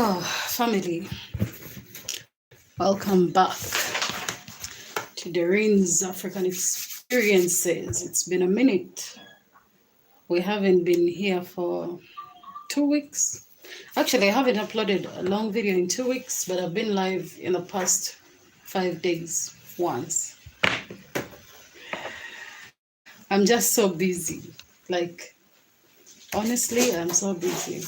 Oh, family, welcome back to DOREEN'S African Experiences. It's been a minute. We haven't been here for 2 weeks. Actually, I haven't uploaded a long video in 2 weeks, but I've been live in the past 5 days once. I'm just so busy. Like, honestly, I'm so busy.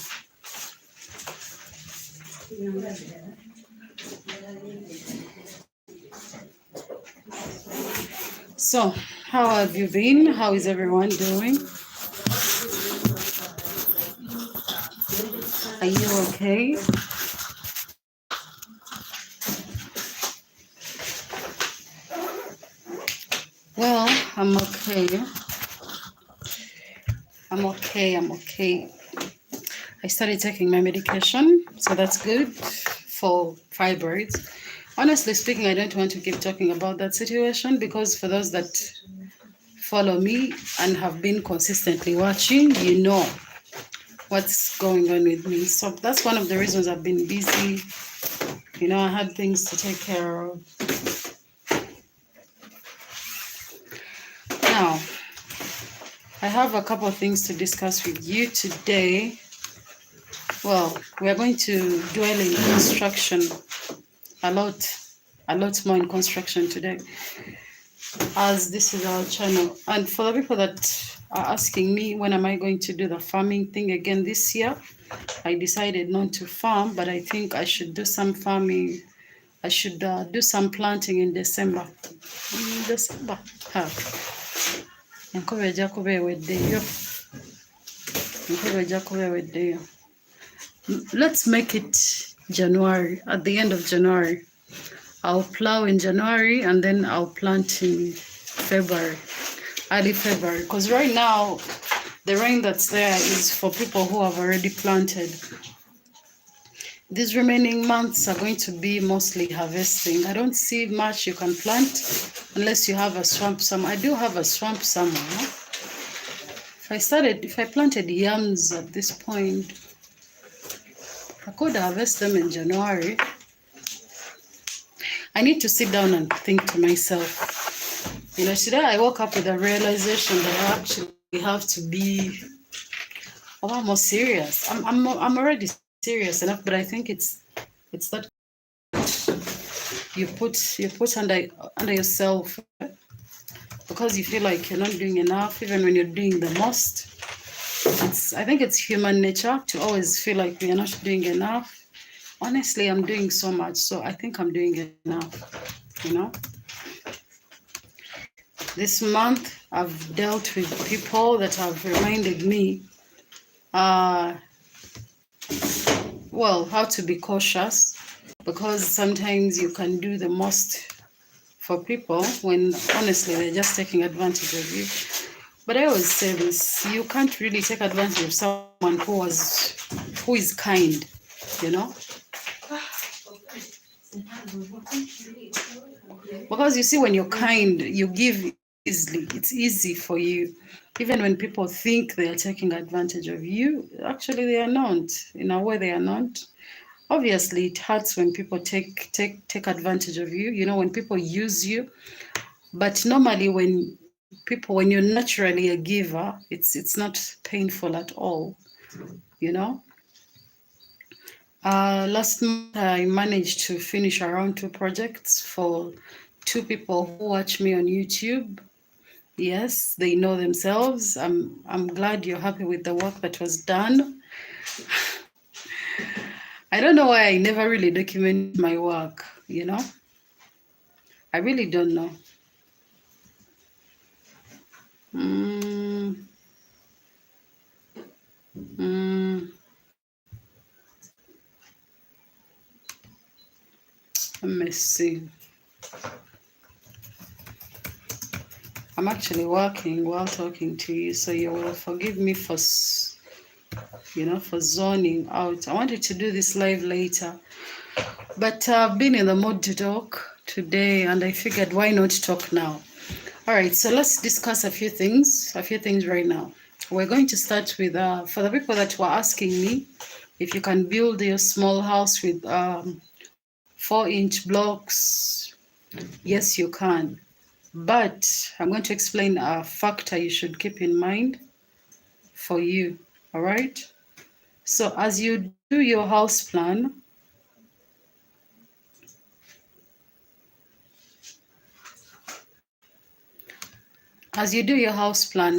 So, how have you been? How is everyone doing? Are you okay? Well, I'm okay. I'm okay. I started taking my medication, so that's good for fibroids. Honestly speaking, I don't want to keep talking about that situation because for those that follow me and have been consistently watching, you know what's going on with me. So that's one of the reasons I've been busy. You know, I had things to take care of. Now, I have a couple of things to discuss with you today. Well, we are going to dwell in construction a lot more in construction today, as this is our channel. And for the people that are asking me when am I going to do the farming thing again this year, I decided not to farm, but I think I should do some farming. I should do some planting in December. Let's make it January, at the end of January. I'll plow in January and then I'll plant in February, early February. Because right now, the rain that's there is for people who have already planted. These remaining months are going to be mostly harvesting. I don't see much you can plant unless you have a swamp somewhere. I do have a swamp somewhere. If I planted yams at this point, I could harvest them in January. I need to sit down and think to myself. You know, today I woke up with a realization that I actually have to be a lot more serious. I'm already serious enough, but I think it's that you put under yourself because you feel like you're not doing enough, even when you're doing the most. I think it's human nature to always feel like we are not doing enough. Honestly, I'm doing so much, so I think I'm doing enough, you know. This month, I've dealt with people that have reminded me, well, how to be cautious, because sometimes you can do the most for people when honestly they're just taking advantage of you. But I always say this, you can't really take advantage of someone who is kind, you know. Because you see, when you're kind, you give easily. It's easy for you. Even when people think they are taking advantage of you, actually they are not. In a way, they are not. Obviously, it hurts when people take advantage of you. You know, when people use you. But normally, when you're naturally a giver, it's not painful at all. You know. Last month, I managed to finish around 2 projects for 2 people who watch me on YouTube. Yes, they know themselves. I'm glad you're happy with the work that was done. I don't know why I never really document my work, you know? I really don't know. Let me see. I'm actually working while talking to you, so you will forgive me for zoning out. I wanted to do this live later, but I've been in the mood to talk today, and I figured why not talk now. All right, so let's discuss a few things right now. We're going to start with, for the people that were asking me, If you can build your small house with 4-inch blocks, yes, you can. But I'm going to explain a factor you should keep in mind for you. All right. So as you do your house plan,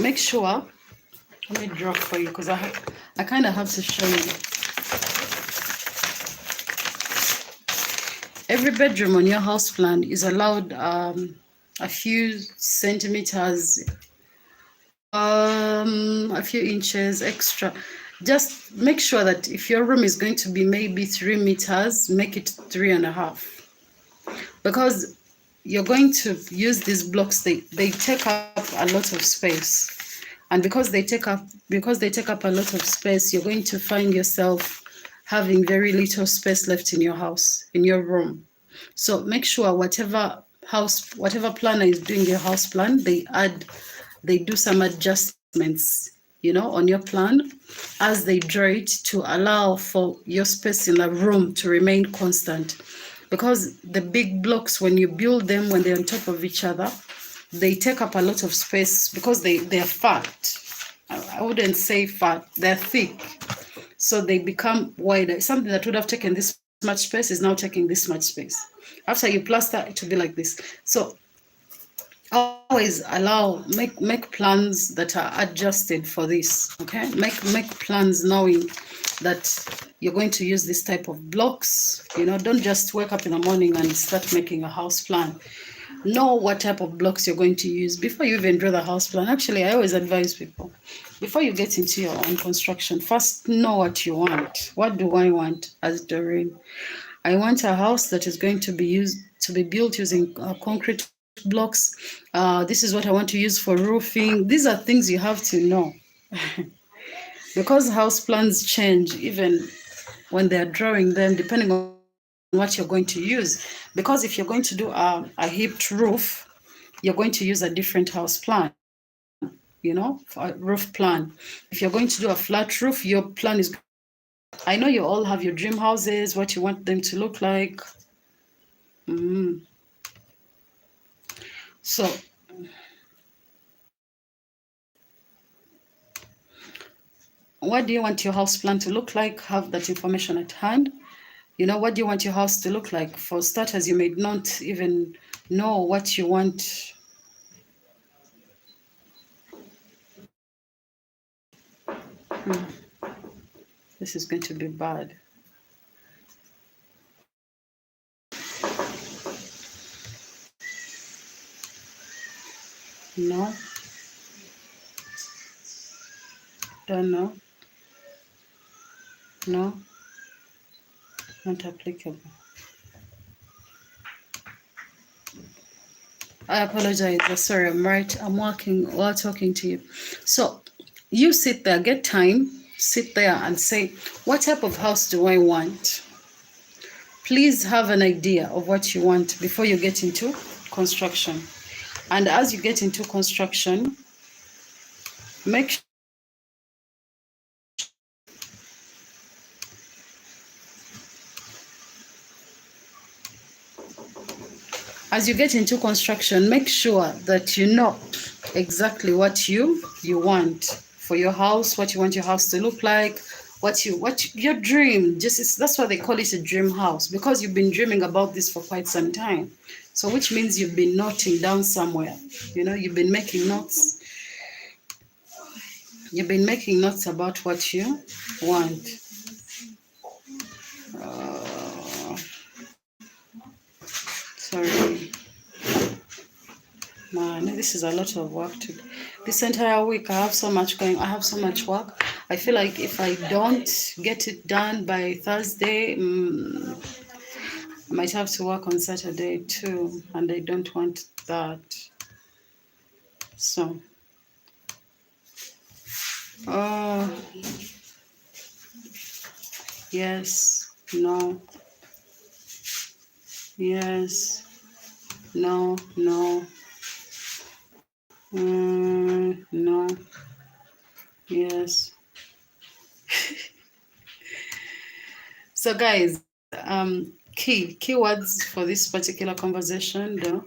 make sure, let me draw for you because I kind of have to show you. Every bedroom on your house plan is allowed a few centimeters, a few inches extra. Just make sure that if your room is going to be maybe 3 meters, make it 3.5, because you're going to use these blocks. They take up a lot of space, and because they take up a lot of space, you're going to find yourself having very little space left in your house, in your room. So make sure whatever planner is doing your house plan, they do some adjustments, on your plan as they draw it, to allow for your space in the room to remain constant. Because the big blocks, when you build them, when they're on top of each other, they take up a lot of space because they're fat. I wouldn't say fat, they're thick. So they become wider. Something that would have taken this much space is now taking this much space. After you plaster, it will be like this. So always make plans that are adjusted for this. Okay, make plans knowing that you're going to use this type of blocks. Don't just wake up in the morning and start making a house plan. Know what type of blocks you're going to use before you even draw the house plan. Actually, I always advise people, before you get into your own construction, first know what you want. What do I want as Doreen? I want a house that is going to be built using concrete blocks. This is what I want to use for roofing. These are things you have to know. Because house plans change even when they're drawing them, depending on what you're going to use. Because if you're going to do a hipped roof, you're going to use a different house plan, a roof plan. If you're going to do a flat roof, your plan is, I know you all have your dream houses, what you want them to look like. So what do you want your house plan to look like? Have that information at hand. What do you want your house to look like? For starters, you may not even know what you want. This is going to be bad. No. Don't know. No. Not applicable. I apologize. Sorry, I'm working while talking to you. So you sit there, get time, sit there and say, what type of house do I want? Please have an idea of what you want before you get into construction. And as you get into construction, make sure that you know exactly what you want for your house, what you want your house to look like, what your dream. That's why they call it a dream house, because you've been dreaming about this for quite some time. So which means you've been noting down somewhere. You've been making notes. You've been making notes about what you want. Sorry. Man, this is a lot of work to do. This entire week I have so much going. I have so much work. I feel like if I don't get it done by Thursday, I might have to work on Saturday too, and I don't want that. So, yes, no, yes, no, no, no, yes. So guys, keywords for this particular conversation, though.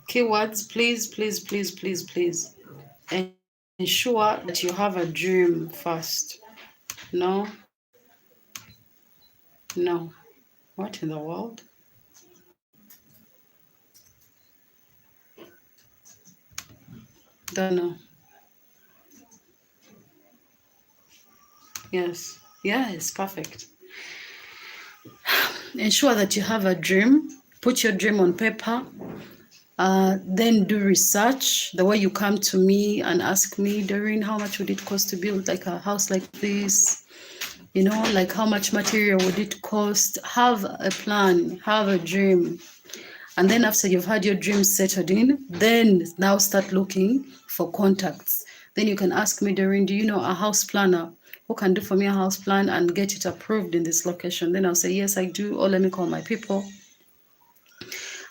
Keywords, please, please, please, please, please ensure that you have a dream first. No, no. What in the world? Don't know. Yes, yes, perfect. Ensure that you have a dream. Put your dream on paper. Then do research. The way you come to me and ask me, Doreen, how much would it cost to build like a house like this? You know, like how much material would it cost? Have a plan, have a dream. And then after you've had your dream settled in, then now start looking for contacts. Then you can ask me, Doreen, do you know a house planner who can do for me a house plan and get it approved in this location? Then I'll say, yes, I do. Or let me call my people.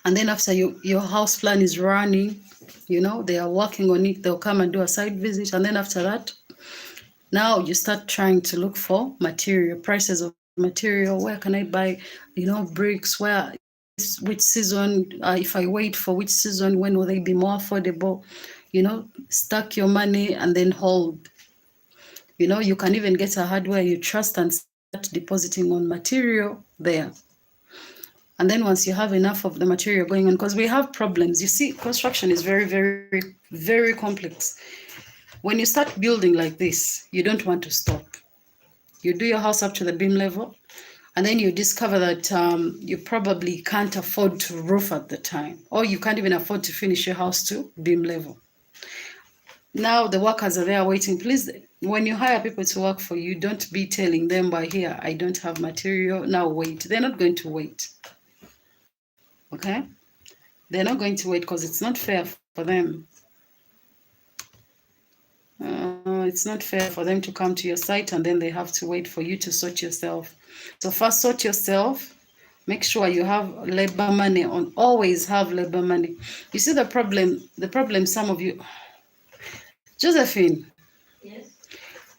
And then after your house plan is running, you know, they are working on it, they'll come and do a site visit. And then after that, now you start trying to look for material, prices of material. Where can I buy, you know, bricks? Which season, if I wait for which season, when will they be more affordable? You know, stack your money and then hold. You know, you can even get a hardware you trust and start depositing on material there. And then once you have enough of the material going on, because we have problems. You see, construction is very, very, very complex. When you start building like this, you don't want to stop. You do your house up to the beam level, and then you discover that you probably can't afford to roof at the time, or you can't even afford to finish your house to beam level. Now the workers are there waiting. Please, when you hire people to work for you, don't be telling them, by here, I don't have material, now wait. They're not going to wait. Okay? They're not going to wait because it's not fair for them. It's not fair for them to come to your site and then they have to wait for you to sort yourself. So first sort yourself. Make sure you have labor money on. Always have labor money. You see the problem some of you. Josephine. Yes.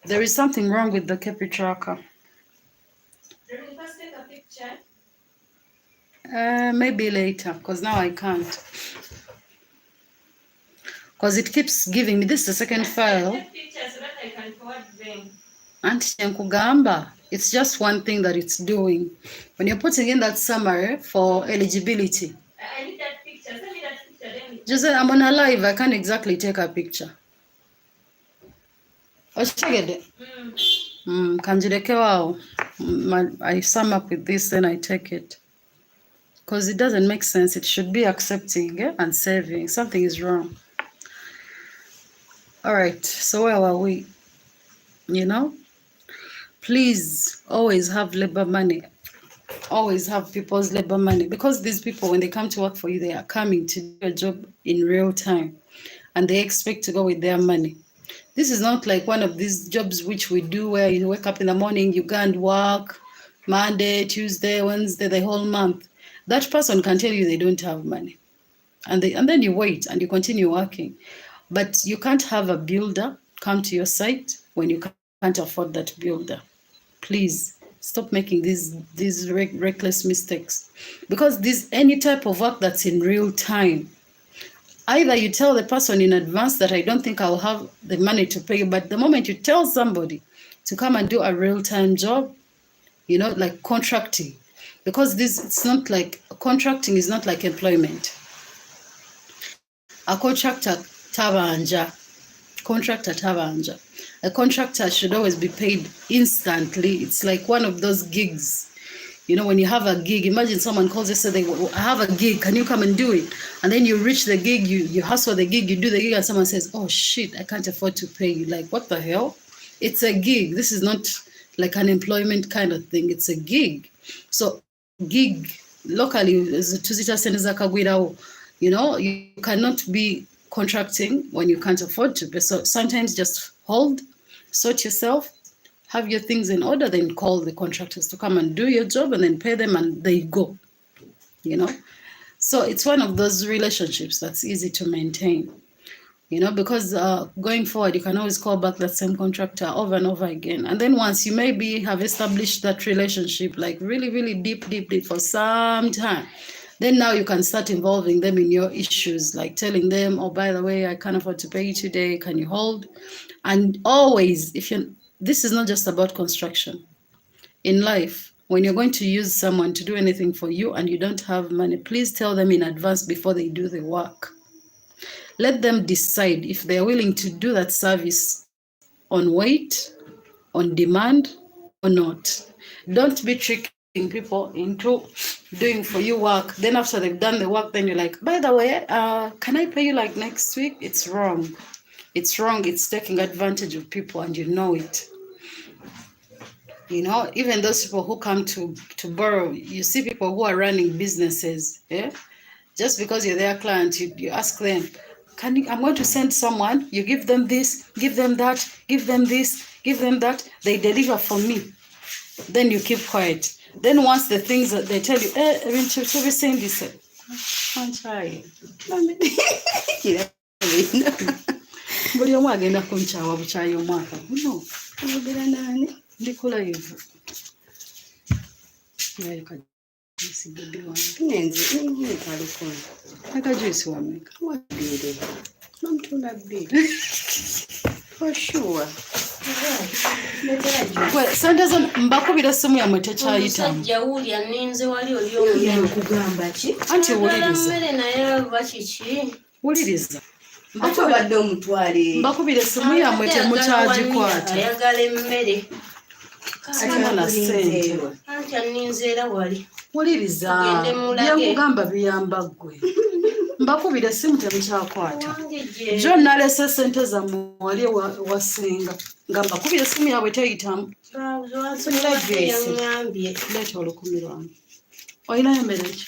There is something wrong with the KP tracker. Can you first take a picture? Maybe later, because now I can't. Because it keeps giving me, this is the second file. Take pictures so that I can forward them. Auntie Nkugamba, it's just one thing that it's doing. When you're putting in that summary for eligibility. I need that picture. Send me that picture. Just I'm on a live. I can't exactly take a picture. I sum up with this, then I take it. Because it doesn't make sense. It should be accepting and saving. Something is wrong. All right, so where were we? You know, please always have labor money. Always have people's labor money, because these people, when they come to work for you, they are coming to do a job in real time and they expect to go with their money. This is not like one of these jobs which we do where you wake up in the morning, you go and work Monday, Tuesday, Wednesday, the whole month. That person can tell you they don't have money. And then you wait and you continue working. But you can't have a builder come to your site when you can't afford that builder. Please stop making these reckless mistakes. Because any type of work that's in real time, either you tell the person in advance that I don't think I'll have the money to pay you, but the moment you tell somebody to come and do a real-time job, you know, like contracting, because it's not like, contracting is not like employment. A contractor tabanja. A contractor should always be paid instantly. It's like one of those gigs. You know, when you have a gig, imagine someone calls you and says, I have a gig, can you come and do it? And then you reach the gig, you hustle the gig, you do the gig, and someone says, oh shit, I can't afford to pay you. Like, what the hell? It's a gig. This is not like an employment kind of thing. It's a gig. So gig, locally, you know, you cannot be contracting when you can't afford to pay. So sometimes just hold, sort yourself, have your things in order, then call the contractors to come and do your job and then pay them and they go, you know. So it's one of those relationships that's easy to maintain. because going forward, you can always call back that same contractor over and over again. And then once you maybe have established that relationship, like really, really deep, deep, deep for some time, then now you can start involving them in your issues, like telling them, oh, by the way, I can't afford to pay you today. Can you hold? And always, this is not just about construction. In life, when you're going to use someone to do anything for you and you don't have money, please tell them in advance before they do the work. Let them decide if they're willing to do that service on weight, on demand, or not. Don't be tricking people into doing for you work. Then after they've done the work, then you're like, by the way, can I pay you like next week? It's wrong. It's wrong. It's taking advantage of people and you know it. Even those people who come to borrow, you see people who are running businesses, yeah? Just because you're their client, you ask them, I'm going to send someone, you give them this, give them that, give them this, give them that, they deliver for me. Then you keep quiet. Then once the things that they tell you, should we send this? I'm trying. Buli omu agenda kunkyawa bukyayi omwaka guno oyogera naani ndikola hivyo naye kajuisi bebi wange akajuisi wameka wabiri namtunda bbiri for sure sente zo mbakubira essimu yammwe tekyayitamu musajja wulya ninze wali oli omuyakugamba ki anti wuliriza mmere naye bakiki wuliriza mbakubadde omutwale mbakubira essimu yammwe temukyagikwata ayagala emmere na ssente anti aninzeera wali wuliriza byekugamba biyamba ggwe mbakubira essimu temukyakwata jo nalese ssente zammwe wali wasenga nga mbakubira essimu yabwe teyitamu leeta olukumi lwange olinayo emmere ki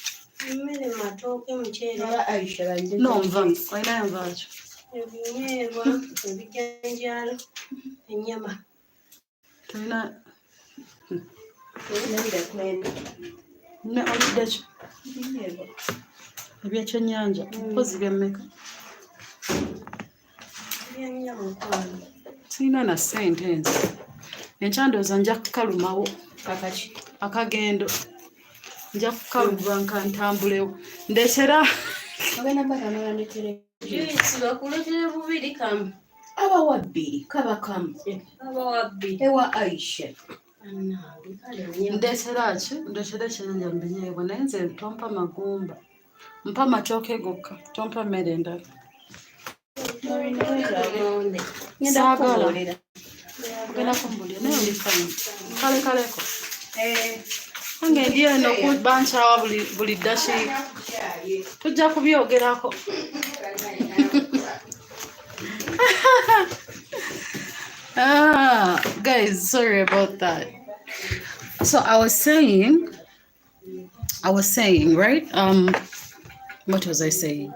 emmere matooke muceere nonva olinayo nvaakyo ebinyeebwa ebijanjaalo ennyama tolina oliddeki ebyekyennyanja mpozi byemmeka sirina na ssente nze enkyandoza nja kukalumawo akagendo nja kukaluba nkantambulewo ndekera bakuletere bubiri kamu abawa bbiri kaba kamu abawa bbiri ewa Aisha ndetera ki ndetera ekyenyanja mbinyeebwa naye nze tompa magumba mpa matooke gokka tompa mmere endala saagala ogenda kumbulira naye olifanya kalekaleko nange ndi eno bankyawa buli ddakiika tujja kubyogerako guys, sorry about that. So I was saying, right? What was I saying?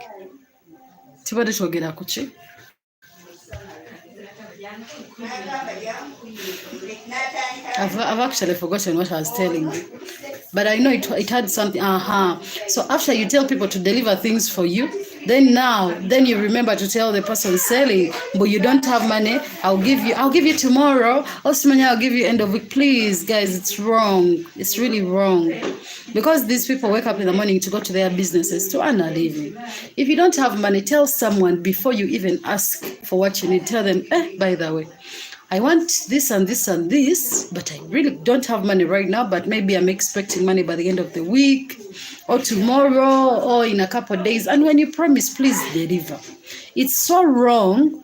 Tibade togera kuchi? I've actually forgotten what I was telling you, but I know it had something. So after you tell people to deliver things for you, then you remember to tell the person selling, but you don't have money. I'll give you tomorrow. Osmania, I'll give you end of week. Please, guys, it's wrong. It's really wrong. Because these people wake up in the morning to go to their businesses to earn a living. If you don't have money, tell someone before you even ask for what you need. Tell them, by the way, I want this and this and this, but I really don't have money right now, but maybe I'm expecting money by the end of the week or tomorrow or in a couple of days. And when you promise, please deliver. It's so wrong.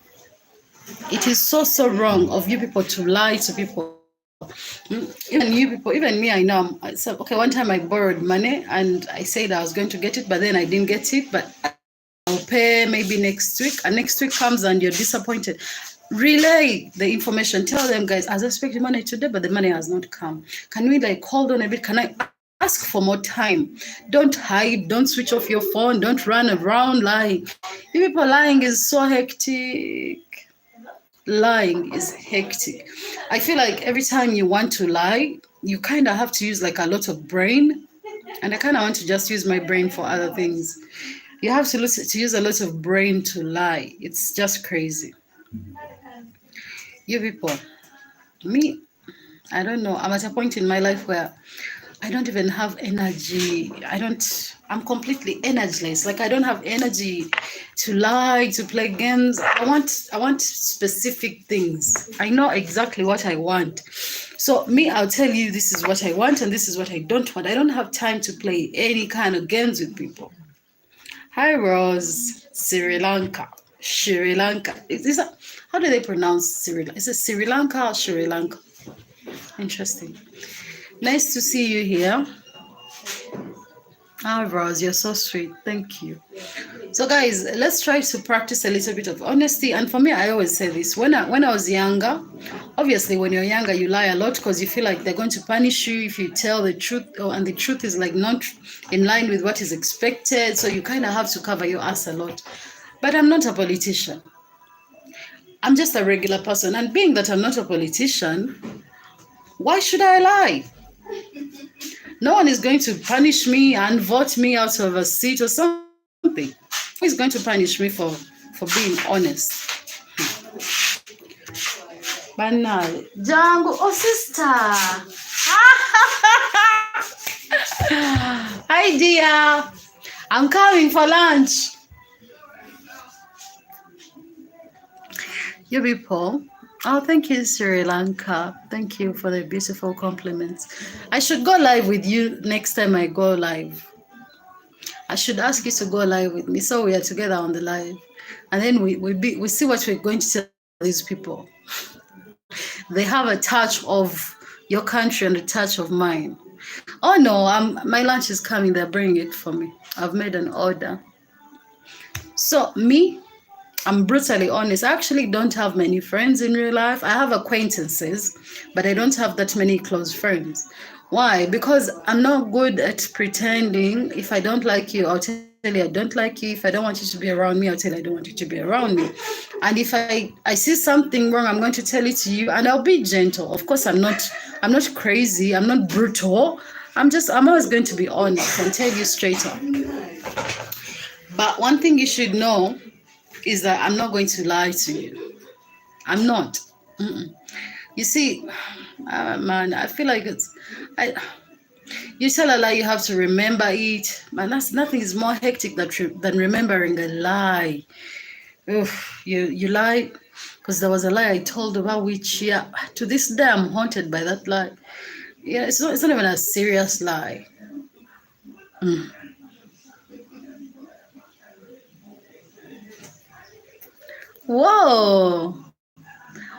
It is so wrong of you people to lie to people. Even you people, even me, I know. So, okay, one time I borrowed money and I said I was going to get it, but then I didn't get it, but I'll pay maybe next week. And next week comes and you're disappointed. Relay the information. Tell them, guys, I was expecting money today, but the money has not come. Can we hold on a bit? Can I ask for more time? Don't hide. Don't switch off your phone. Don't run around lying. You people lying is so hectic. Lying is hectic. I feel like every time you want to lie, you kind of have to use a lot of brain. And I kind of want to just use my brain for other things. You have to use a lot of brain to lie. It's just crazy. You people, me, I don't know. I'm at a point in my life where I don't even have energy. I'm completely energyless. Like I don't have energy to lie, to play games. I want specific things. I know exactly what I want. So me, I'll tell you this is what I want and this is what I don't want. I don't have time to play any kind of games with people. Hi Rose, Sri Lanka. Sri Lanka. How do they pronounce Sri Lanka? Is it Sri Lanka or Sri Lanka? Interesting. Nice to see you here. Ah, Rose, you're so sweet. Thank you. So, guys, let's try to practice a little bit of honesty. And for me, I always say this: when I was younger, obviously, when you're younger, you lie a lot because you feel like they're going to punish you if you tell the truth, and the truth is like not in line with what is expected. So you kind of have to cover your ass a lot. But I'm not a politician. I'm just a regular person. And being that I'm not a politician, why should I lie? No one is going to punish me and vote me out of a seat or something. Who is going to punish me for being honest? Banal. Django, oh sister. Hi dear. I'm coming for lunch. You people. Oh, thank you, Sri Lanka. Thank you for the beautiful compliments. I should go live with you next time I go live. I should ask you to go live with me so we are together on the live. And then we see what we're going to tell these people. They have a touch of your country and a touch of mine. Oh no, my lunch is coming. They're bringing it for me. I've made an order. So me, I'm brutally honest. I actually don't have many friends in real life. I have acquaintances, but I don't have that many close friends. Why? Because I'm not good at pretending. If I don't like you, I'll tell you I don't like you. If I don't want you to be around me, I'll tell you I don't want you to be around me. And if I see something wrong, I'm going to tell it to you, and I'll be gentle. Of course, I'm not crazy. I'm not brutal. I'm always going to be honest and tell you straight up. But one thing you should know is that I'm not going to lie to you. I'm not. You see, man, I feel like you tell a lie, you have to remember it. Man, nothing is more hectic than remembering a lie. Oof, you lie because there was a lie I told about which, yeah, to this day I'm haunted by that lie. Yeah, it's not even a serious lie. Whoa!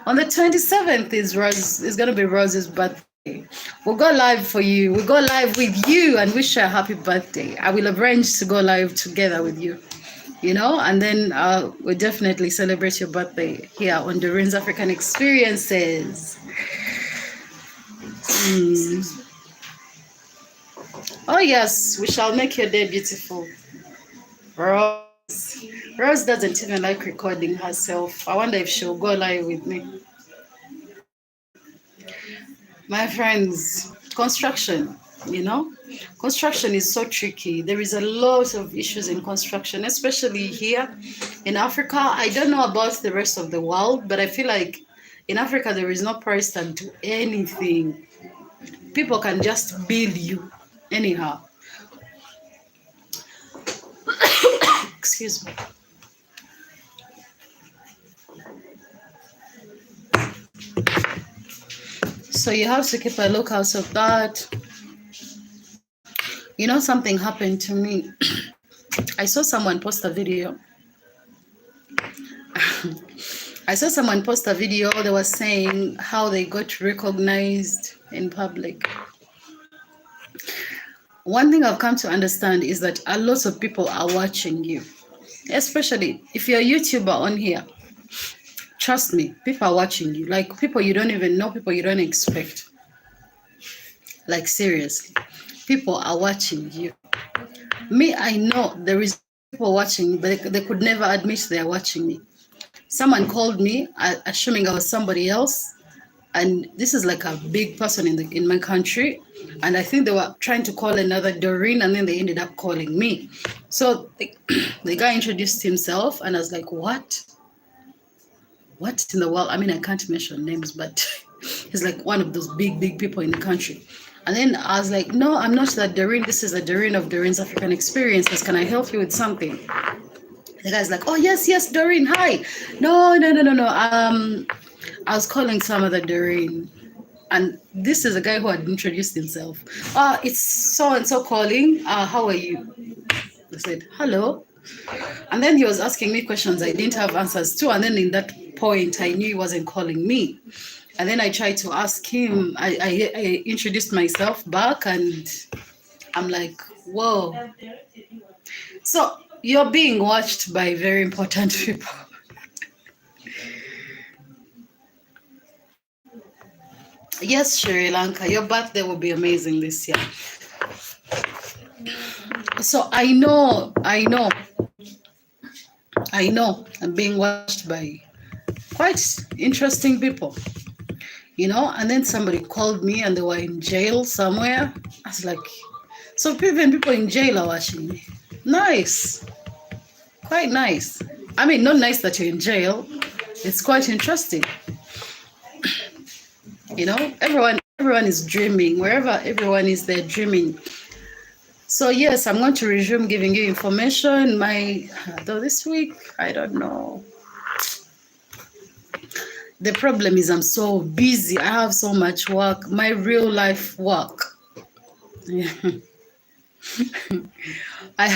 On the 27th is gonna be Rose's birthday. We'll go live for you. We'll go live with you and wish her a happy birthday. I will arrange to go live together with you, and then we'll definitely celebrate your birthday here on DOREEN'S African Experiences. Oh yes, we shall make your day beautiful. Rose doesn't even like recording herself. I wonder if she'll go live with me. My friends, construction is so tricky. There is a lot of issues in construction, especially here in Africa. I don't know about the rest of the world, but I feel like in Africa there is no price tag to anything. People can just bill you anyhow. Excuse me. So you have to keep a lookout of that. Something happened to me. I saw someone post a video. They were saying how they got recognized in public. One thing I've come to understand is that a lot of people are watching you, especially if you're a YouTuber on here. Trust me, people are watching you, like people you don't even know, people you don't expect. Like seriously, people are watching you. Me, I know there is people watching me, but they could never admit they are watching me. Someone called me, assuming I was somebody else, and this is like a big person in my country, and I think they were trying to call another Doreen, and then they ended up calling me. So the guy introduced himself, and I was like, what in the world? I mean, I can't mention names, but he's like one of those big people in the country. And then I was like, no, I'm not that Doreen. This is the Doreen of Doreen's African Experiences. Can I help you with something? The guy's like, oh, yes, Doreen, hi. No. I was calling some other Doreen. And this is a guy who had introduced himself. It's so-and-so calling. How are you? I said, hello. And then he was asking me questions I didn't have answers to. And then in that point, I knew he wasn't calling me. And then I tried to ask him. I introduced myself back, and I'm like, whoa. So you're being watched by very important people. Yes, Sri Lanka, your birthday will be amazing this year. So I know I'm being watched by quite interesting people, and then somebody called me and they were in jail somewhere. I was like, so even people in jail are watching me. Nice. Quite nice. I mean, not nice that you're in jail. It's quite interesting. Everyone is dreaming. Wherever everyone is, they're dreaming. So yes, I'm going to resume giving you information. Though this week, I don't know. The problem is I'm so busy. I have so much work. My real life work. I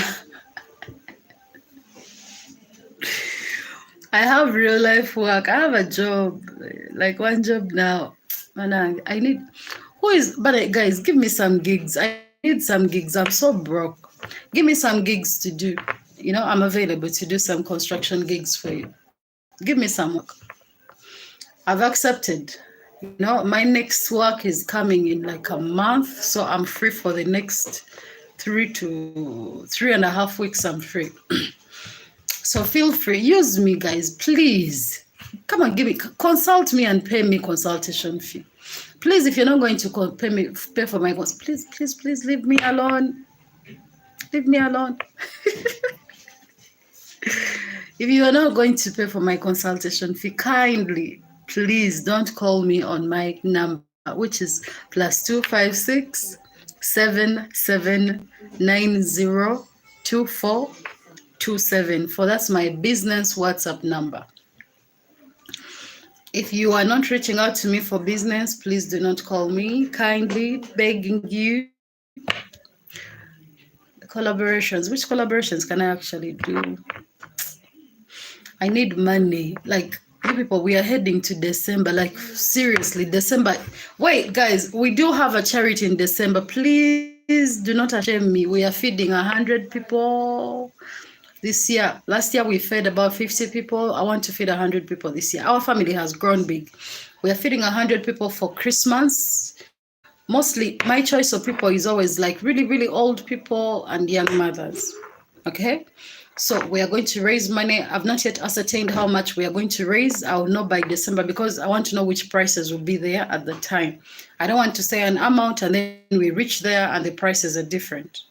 have real life work. I have a job, like one job now. And I need, guys, give me some gigs. I need some gigs. I'm so broke. Give me some gigs to do. I'm available to do some construction gigs for you. Give me some work. I've accepted. My next work is coming in like a month. So I'm free for the next 3 to 3.5 weeks. I'm free. So feel free. Use me, guys, please. Come on, consult me and pay me consultation fee. Please, if you're not going to pay for my course, please leave me alone. Leave me alone. If you are not going to pay for my consultation fee, kindly, please don't call me on my number, which is +256 7790 2427. That's my business WhatsApp number. If you are not reaching out to me for business, please do not call me. Kindly begging you. Collaborations. Which collaborations can I actually do? I need money. Like, you people, we are heading to December. Like, seriously, December. Wait, guys, we do have a charity in December. Please do not shame me. We are feeding 100 people. This year, last year we fed about 50 people. I want to feed 100 people this year. Our family has grown big. We are feeding 100 people for Christmas. Mostly, my choice of people is always like really, really old people and young mothers. Okay? So we are going to raise money. I've not yet ascertained how much we are going to raise. I will know by December because I want to know which prices will be there at the time. I don't want to say an amount and then we reach there and the prices are different.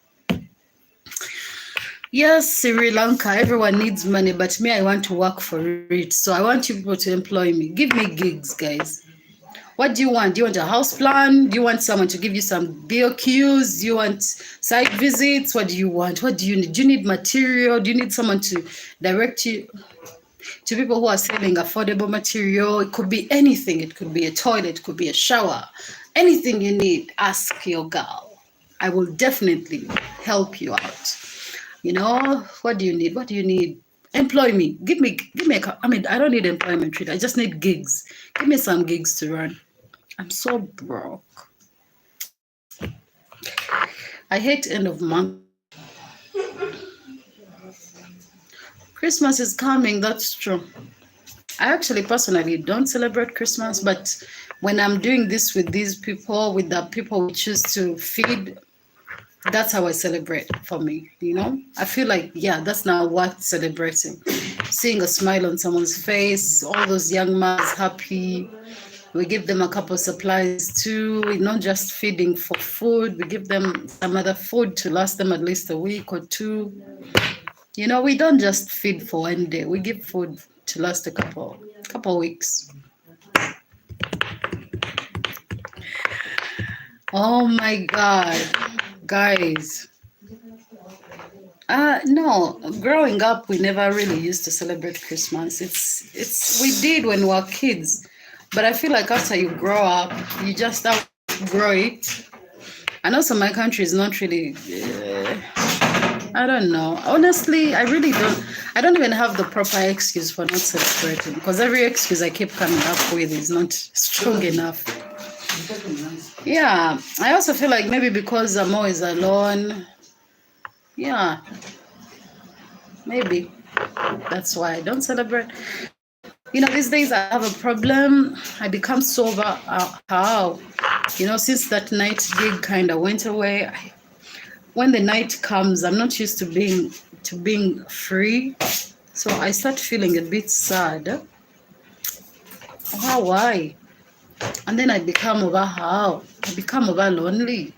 Yes, Sri Lanka, everyone needs money, but me, I want to work for it. So I want you people to employ me. Give me gigs, guys. What do you want? Do you want a house plan? Do you want someone to give you some BOQs? Do you want site visits? What do you want? What do you need? Do you need material? Do you need someone to direct you to people who are selling affordable material? It could be anything. It could be a toilet. It could be a shower. Anything you need, ask your girl. I will definitely help you out. What do you need? What do you need? Employ me. Give me I don't need employment treat. I just need gigs. Give me some gigs to run. I'm so broke. I hate end of month. Christmas is coming, that's true. I actually personally don't celebrate Christmas, but when I'm doing this with these people, with the people we choose to feed, that's how I celebrate for me, I feel like, yeah, that's now worth celebrating. Seeing a smile on someone's face, all those young mothers happy, We give them a couple supplies too. We're not just feeding for food. We give them some other food to last them at least a week or two. You know, we don't just feed for one day. We give food to last a couple weeks. Oh my God, guys. No, growing up, we never really used to celebrate Christmas. We did when we were kids, but I feel like after you grow up, you just outgrow it. And also, my country is not really. I don't know. Honestly, I don't even have the proper excuse for not celebrating, because every excuse I keep coming up with is not strong enough. Yeah, I also feel like maybe because I'm always alone. Yeah, maybe that's why I don't celebrate. You know, these days I have a problem. I become sober. How? You know, since that night gig kind of went away. When the night comes, I'm not used to being free, so I start feeling a bit sad. Why? And then I become over lonely.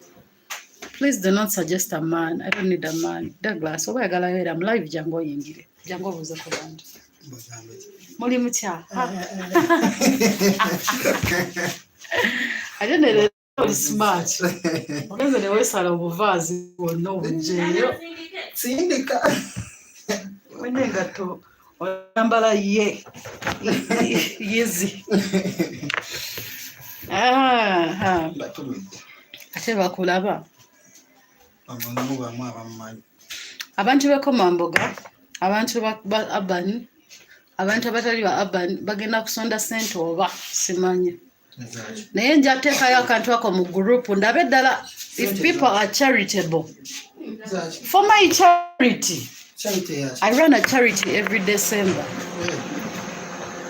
Please do not suggest a man. I don't need a man. Douglas, I'm live Jango Yingire. Jango was a command. Molimucha. I don't know. Smart. Kwanza ni wesala obuvazi wonna obujeyo. Sindika. Wenenga to oyambala yezi. Ate bakulaba. Abantu b'ekomamboga, abantu ba Urban, abantu abatali ba Urban bagenda kusonda ssente oba simanyi. Naye nja teekayo akantu ako mu group ndabe ddala if people are charitable. For my charity, I run a charity every December.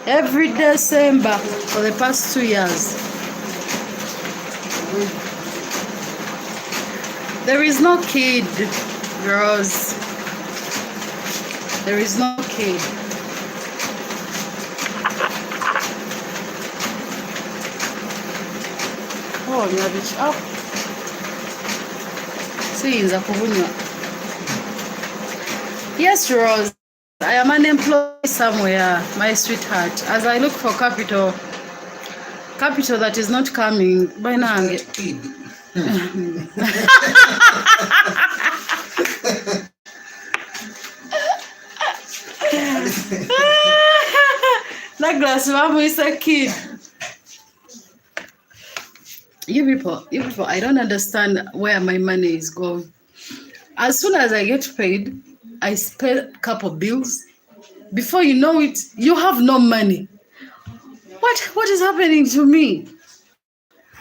Every December for the past 2 years. There is no kid, girls. There is no kid. Oh, nyabichi up. Siyinza kubunywa. Yes, Rose. I am unemployed somewhere, my sweetheart. As I look for capital that is not coming. By now, Douglas, Mama is a kid. You people, I don't understand where my money is going. As soon as I get paid, I spend a couple bills. Before you know it, you have no money. What is happening to me?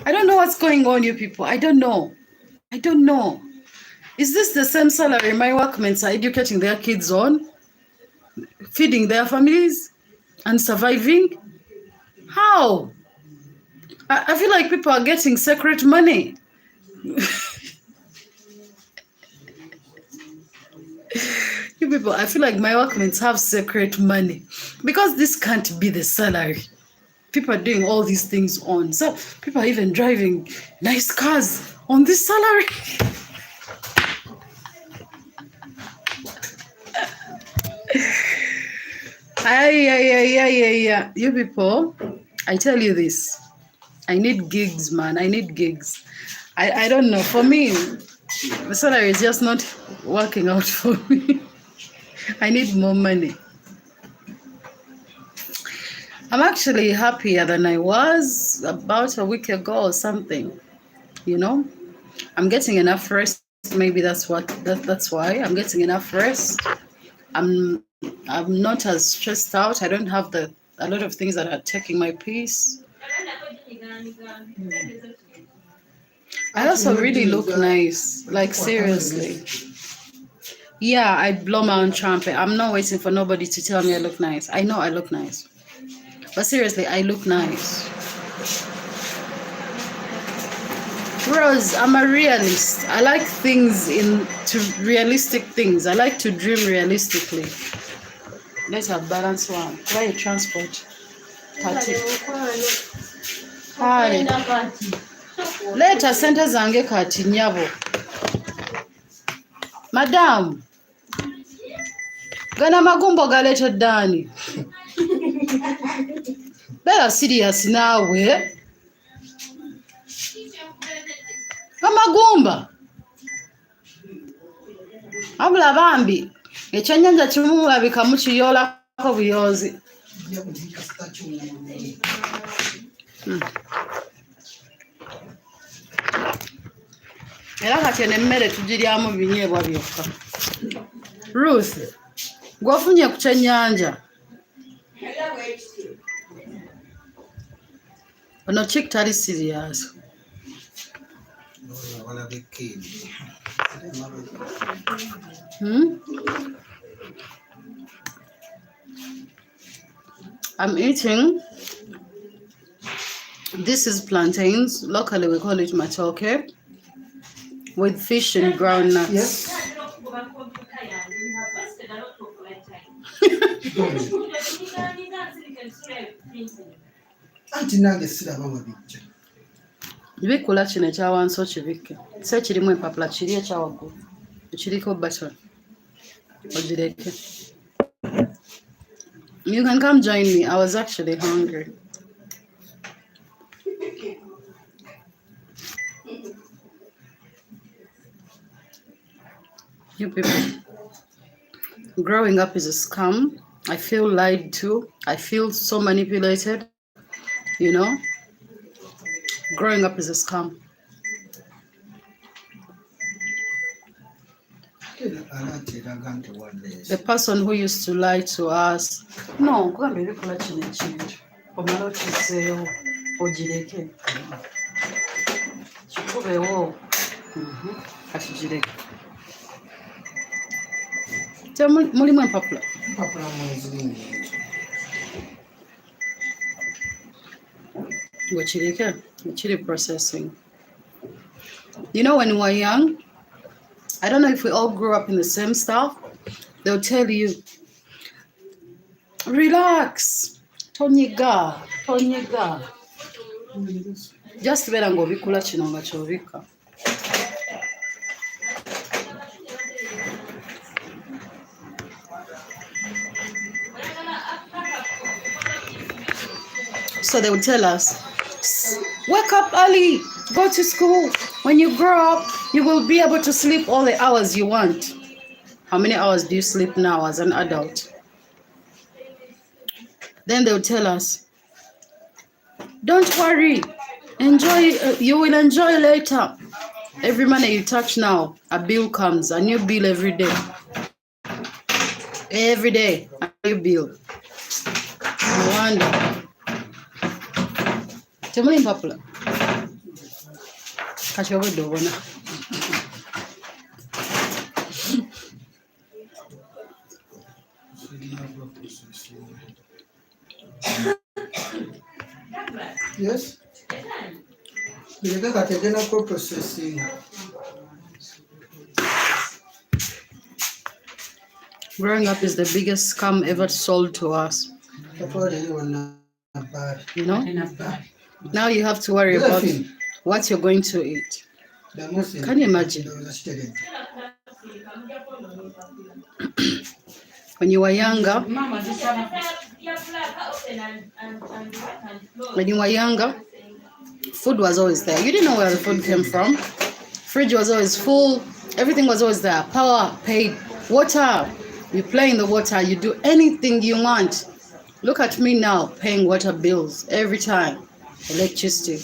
I don't know what's going on, you people. I don't know. Is this the same salary my workmates are educating their kids on? Feeding their families and surviving? How? I feel like people are getting secret money. You people, I feel like my workmates have secret money because this can't be the salary. People are doing all these things on. So people are even driving nice cars on this salary. Yeah. You people, I tell you this. I need gigs, man. I need gigs. I don't know. For me, the salary is just not working out for me. I need more money. I'm actually happier than I was about a week ago or something. You know, I'm getting enough rest. Maybe that's why I'm getting enough rest. I'm not as stressed out. I don't have a lot of things that are taking my peace. I also really look nice, like seriously. Yeah, I blow my own trumpet. I'm not waiting for nobody to tell me I look nice. I know I look nice. But seriously, I look nice. Rose, I'm a realist. I like realistic things. I like to dream realistically. Let's have balance one. Try a transport. Kale. Leeta sente zange kati nyabo. Madam. Gana magumbo galeeta Dani. Beera serious naawe. Amagumba. Abula bambi. Ekyennyanja kimu mulabika mukiyoolako buyoozi. Era kati emmere tugiryamu binyeebwa byokka. Ruth, gwofunye ku kyennyanja. Ono chick tali serious. I'm eating. This is plantains. Locally we call it matoke. With fish and ground nuts. Yes. Bikula kino ekyawansi okibikke. Se kirimu empapula kiri ekyawaggulu. Ekiriko button. Ogireke. You can come join me. I was actually hungry. You people. Growing up is a scam. I feel lied to. I feel so manipulated. You know? Growing up is a scam. The person who used to lie to us. No, go and be collecting a change. Or my lord should say, oh, Jireke. Chikube, oh. Ashijireke. Tell me, Mulimu Papa. Chili processing. You know, when we were young, I don't know if we all grew up in the same stuff. They'll tell you, relax, Tonyega. Just better go bikula kino nga kyobika. So they would tell us, wake up early, go to school. When you grow up, you will be able to sleep all the hours you want. How many hours do you sleep now as an adult? Then they would tell us, don't worry, enjoy. You will enjoy later. Every money you touch now, a bill comes, a new bill every day. Every day, a new bill. No wonder. Tell me, Papa. Catch over the one. Yes. You got a dinner processing. Growing up is the biggest scam ever sold to us. You know? Now you have to worry about what you're going to eat. Can you imagine? When you were younger, food was always there. You didn't know where the food came from. Fridge was always full. Everything was always there. Power, paid, water. You play in the water. You do anything you want. Look at me now, paying water bills every time. Electricity.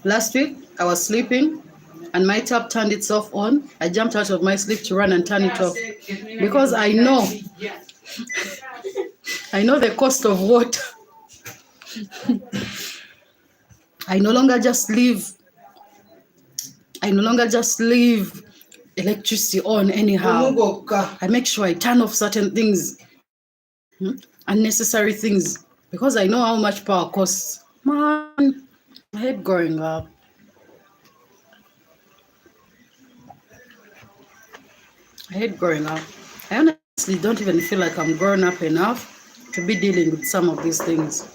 Last week, I was sleeping and my tap turned itself on. I jumped out of my sleep to run and turn it off because I know the cost of water. I no longer just leave electricity on anyhow. I make sure I turn off certain things, unnecessary things, because I know how much power costs. Man, I hate growing up. I honestly don't even feel like I'm grown up enough to be dealing with some of these things.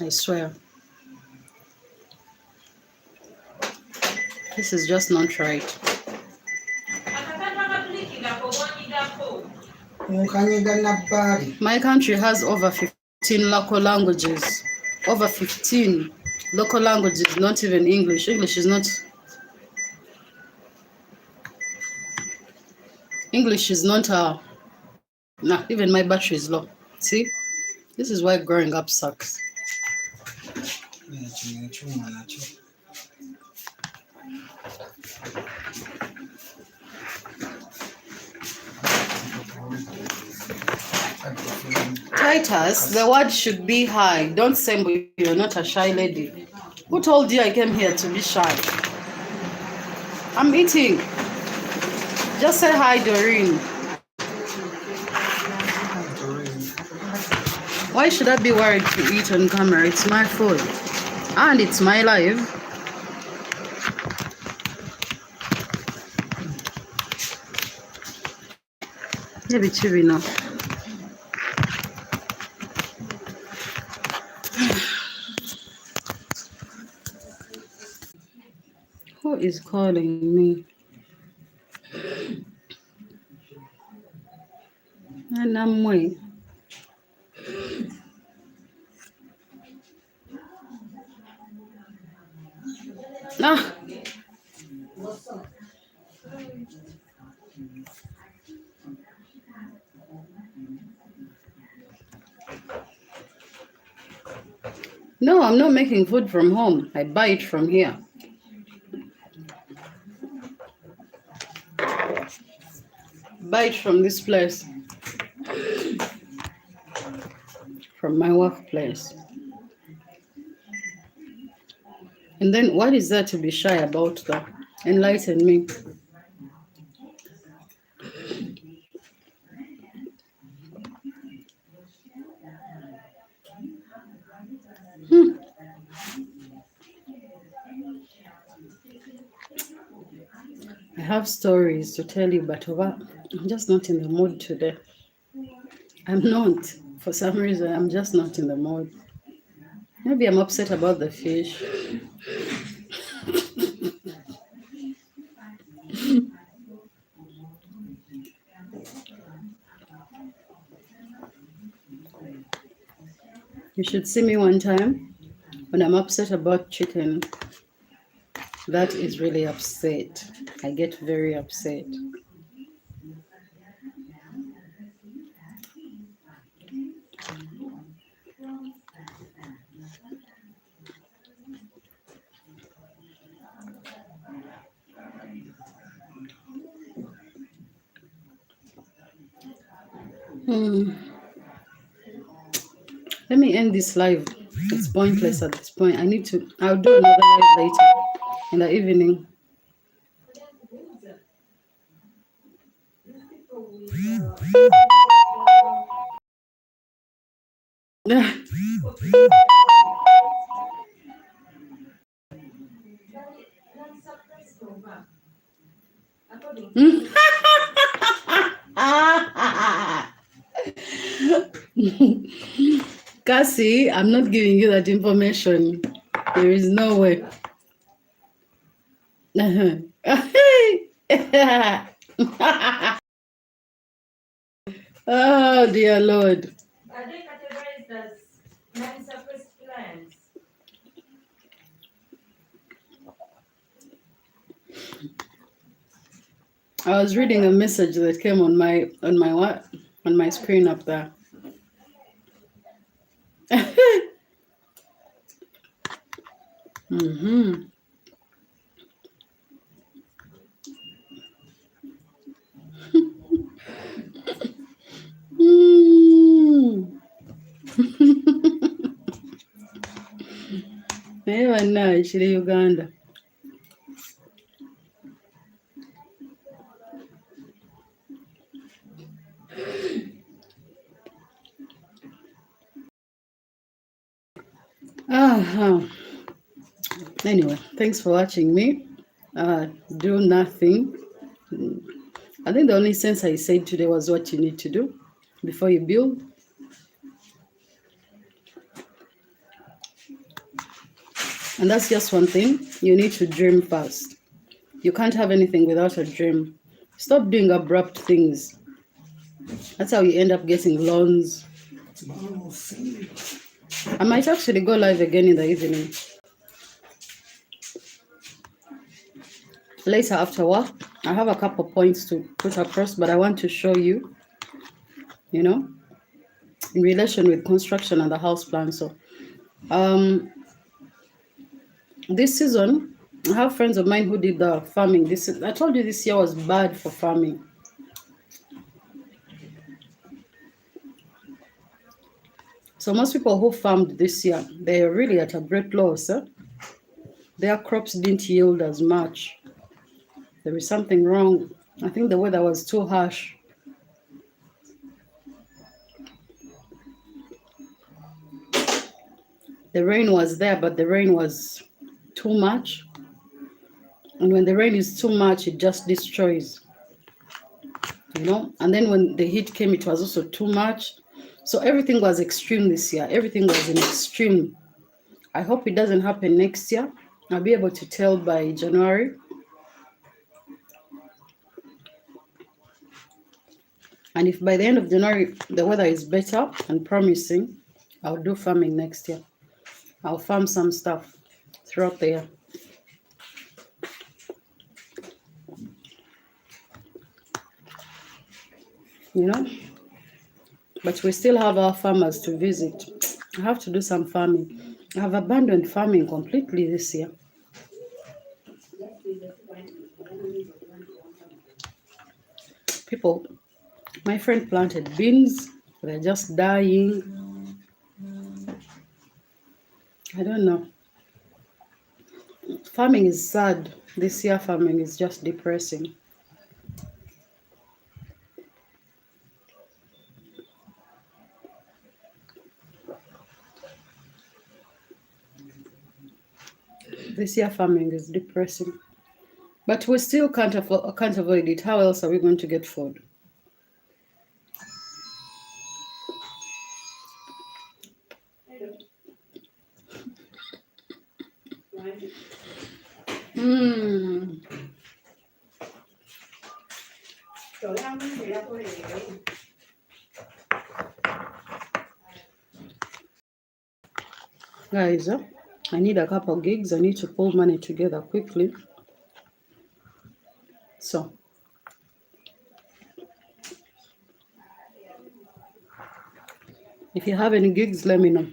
I swear. This is just not right. My country has over 15 local languages. Over 15 local languages, not even English. English is not nah, even my battery is low. See? This is why growing up sucks. Titus, the word should be hi. Don't say you're not a shy lady. Who told you I came here to be shy? I'm eating. Just say hi, Doreen. Why should I be worried to eat on camera? It's my food. And it's my life. Maybe chibi now. Who is calling me? And I'm waiting. Ah. No, I'm not making food from home. I buy it from here. Buy it from this place. From my workplace. And then what is there to be shy about though? Enlighten me. I have stories to tell you, but I'm just not in the mood today. I'm not. For some reason, I'm just not in the mood. Maybe I'm upset about the fish. You should see me one time when I'm upset about chicken. That is really upset. I get very upset. Let me end this live. It's pointless at this point. I'll do another live later in the evening. Cassie, I'm not giving you that information. There is no way. Oh dear Lord. Are they categorized as non-suppressed plants? I was reading a message that came on my screen up there. Mm-hmm. Even now, actually, Uganda. Anyway, thanks for watching me. do nothing. I think the only sense I said today was what you need to do before you build. And that's just one thing. You need to dream first. You can't have anything without a dream. Stop doing abrupt things. That's how you end up getting loans. I might actually go live again in the evening. Later after work, I have a couple points to put across, but I want to show you, in relation with construction and the house plan. So, this season, I have friends of mine who did the farming. I told you this year was bad for farming. So most people who farmed this year, they're really at a great loss. Their crops didn't yield as much. There is something wrong. I think the weather was too harsh. The rain was there, but the rain was too much. And when the rain is too much, it just destroys. And then when the heat came, it was also too much. So everything was extreme this year. Everything was in extreme. I hope it doesn't happen next year. I'll be able to tell by January. And if by the end of January, the weather is better and promising, I'll do farming next year. I'll farm some stuff throughout the year. But we still have our farmers to visit. I have to do some farming. I have abandoned farming completely this year. My friend planted beans. They're just dying. I don't know. Farming is sad. This year farming is just depressing. This year farming is depressing. But we still can't avoid it. How else are we going to get food? Guys, I need a couple gigs. I need to pull money together quickly. So, if you have any gigs, let me know.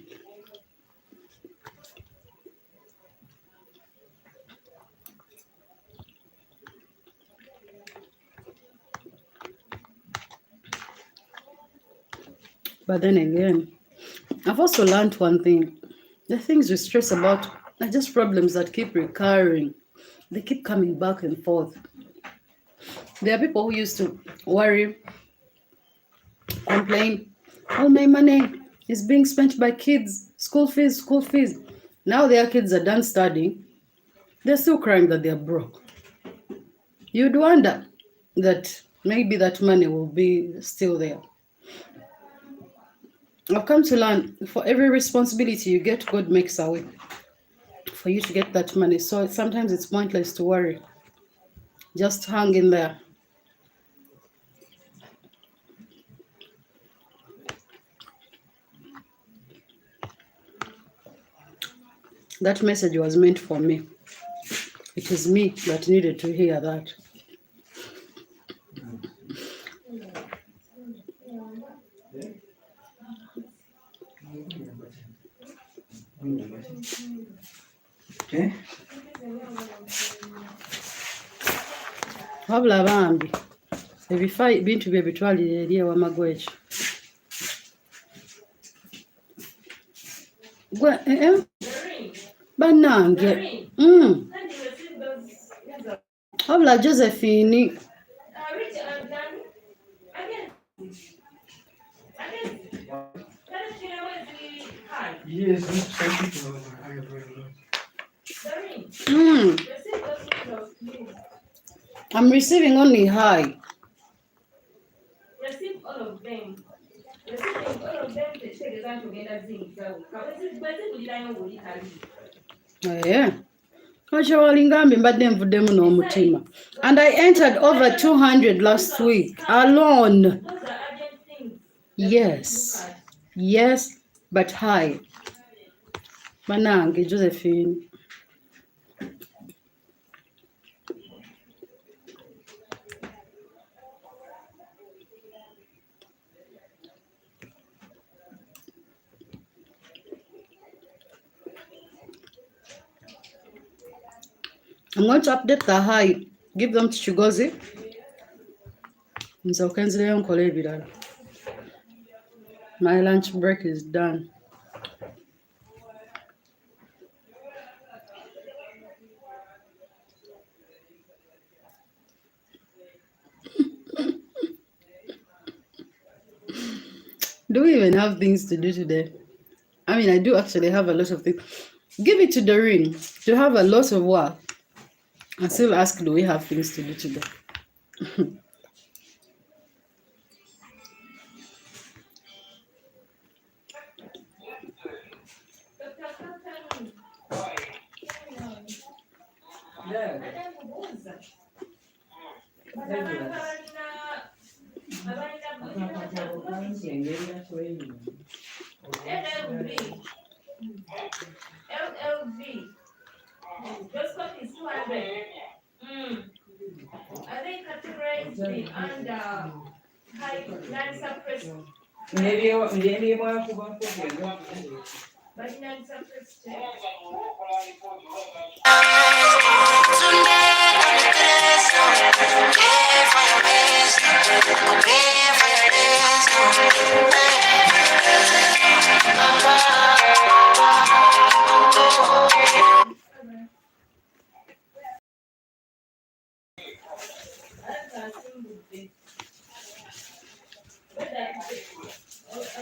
But then again, I've also learned one thing. The things we stress about are just problems that keep recurring. They keep coming back and forth. There are people who used to worry, complain, all my money is being spent by kids, school fees. Now their kids are done studying. They're still crying that they're broke. You'd wonder that maybe that money will be still there. I've come to learn, for every responsibility you get, God makes a way for you to get that money. So sometimes it's pointless to worry. Just hang in there. That message was meant for me. It is me that needed to hear that. Wabula bambi ebifa bintu bye bitwalire eri ewamago ekyo gwe bannange wabula Josephine Yes, some people have very low. I'm receiving only high. Receive all of them. Receiving all of them tegeeza nti ogenda zingizawo. Bwezigulirayo ng'oli Yeah. And I entered over 200 last week alone. Those are urgent things. Yes. Yes, but high. Manange, Josephine. I'm going to update the high. Give them to Chigozi. My lunch break is done. Do we even have things to do today? I mean, I do actually have a lot of things. Give it to Doreen to have a lot of work. And still ask, do we have things to do today? LLV. Just got is 200. Are they categorized under high non-suppressed? But non-suppressed.